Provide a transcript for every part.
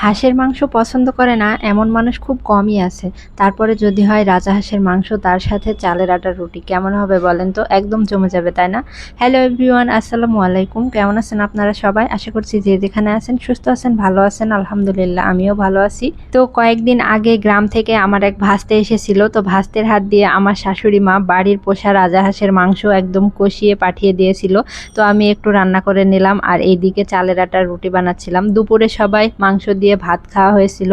হাঁসের মাংস পছন্দ করে না এমন মানুষ খুব কমই আছে। তারপরে যদি হয় রাজা হাঁসের মাংস, তার সাথে চালের আটার রুটি, কেমন হবে বলেন তো? একদম জমে যাবে, তাই না? হ্যালো এভরিওয়ান, আসসালামু আলাইকুম। কেমন আছেন আপনারা সবাই? আশা করছি যে যেখানে আছেন সুস্থ আছেন, ভালো আছেন। আলহামদুলিল্লাহ, আমিও ভালো আছি। তো কয়েকদিন আগে গ্রাম থেকে আমার এক ভাস্তে এসেছিল। তো ভাস্তের হাত দিয়ে আমার শাশুড়ি মা বাড়ির পোষা রাজা হাঁসের মাংস একদম কষিয়ে পাঠিয়ে দিয়েছিল। তো আমি একটু রান্না করে নিলাম, আর এইদিকে চালের আটার রুটি বানাচ্ছিলাম। দুপুরে সবাই মাংস দিয়ে ভাত খাওয়া হয়েছিল,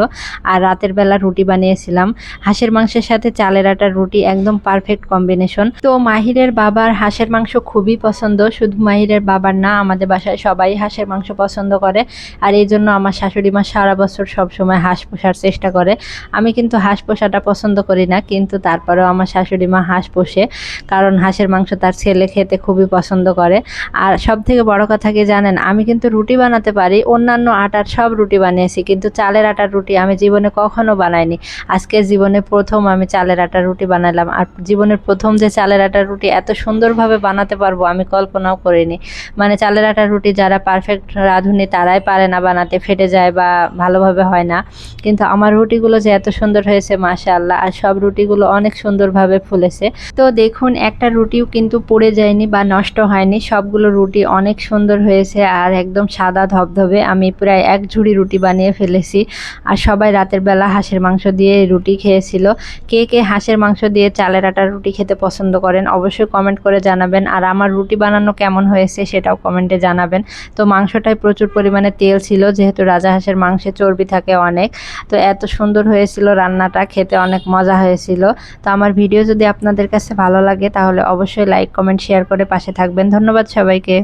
আর রাতের বেলা রুটি বানিয়েছিলাম। হাঁসের মাংসের সাথে চালের আটার রুটি একদম পারফেক্ট কম্বিনেশন। তো মাহিরের বাবার হাঁসের মাংস খুবই পছন্দ। শুধু মাহিরের বাবার না, আমাদের বাসায় সবাই হাঁসের মাংস পছন্দ করে। আর এই জন্য আমার শাশুড়ি মা সারা বছর সবসময় হাঁস পোষার চেষ্টা করে। আমি কিন্তু হাঁস পোষাটা পছন্দ করি না, কিন্তু তারপরেও আমার শাশুড়ি মা হাঁস পোষে, কারণ হাঁসের মাংস তার ছেলে খেতে খুবই পছন্দ করে। আর সব থেকে বড় কথা কি জানেন, আমি কিন্তু রুটি বানাতে পারি, অন্যান্য আটার সব রুটি বানিয়েছি, কিন্তু চালের আটার রুটি আমি জীবনে কখনো বানাইনি। আজকে জীবনে প্রথম আমি চালের আটার রুটি বানালাম। আর জীবনের প্রথম যে চালের আটার রুটি এত সুন্দরভাবে বানাতে পারবো আমি কল্পনাও করিনি। মানে চালের আটার রুটি যারা পারফেক্ট রাঁধুনি তারাই পারে না বানাতে, ফেটে যায় বা ভালোভাবে হয় না, কিন্তু আমার রুটিগুলো যে এত সুন্দর হয়েছে মাশাআল্লাহ। আর সব রুটিগুলো অনেক সুন্দরভাবে ফুলেছে। তো দেখুন, একটা রুটিও কিন্তু পুড়ে যায়নি বা নষ্ট হয়নি, সবগুলো রুটি অনেক সুন্দর হয়েছে আর একদম সাদা ধবধবে। আমি প্রায় এক ঝুড়ি রুটি বানিয়ে ফেলেছি। আর সবাই রাতের বেলা হাঁসের মাংস দিয়ে রুটি খেয়েছিল। কে কে হাঁসের মাংস দিয়ে চালের আটার রুটি খেতে পছন্দ করেন অবশ্যই কমেন্ট করে জানাবেন। আর আমার রুটি বানানো কেমন হয়েছে সেটাও কমেন্টে জানাবেন। তো মাংসটায় প্রচুর পরিমাণে তেল ছিল, যেহেতু রাজা হাঁসের মাংসে চর্বি থাকে অনেক। তো এত সুন্দর হয়েছিল রান্নাটা, খেতে অনেক মজা হয়েছিল। তো আমার ভিডিও যদি আপনাদের কাছে ভালো লাগে তাহলে অবশ্যই লাইক কমেন্ট শেয়ার করে পাশে থাকবেন। ধন্যবাদ সবাইকে।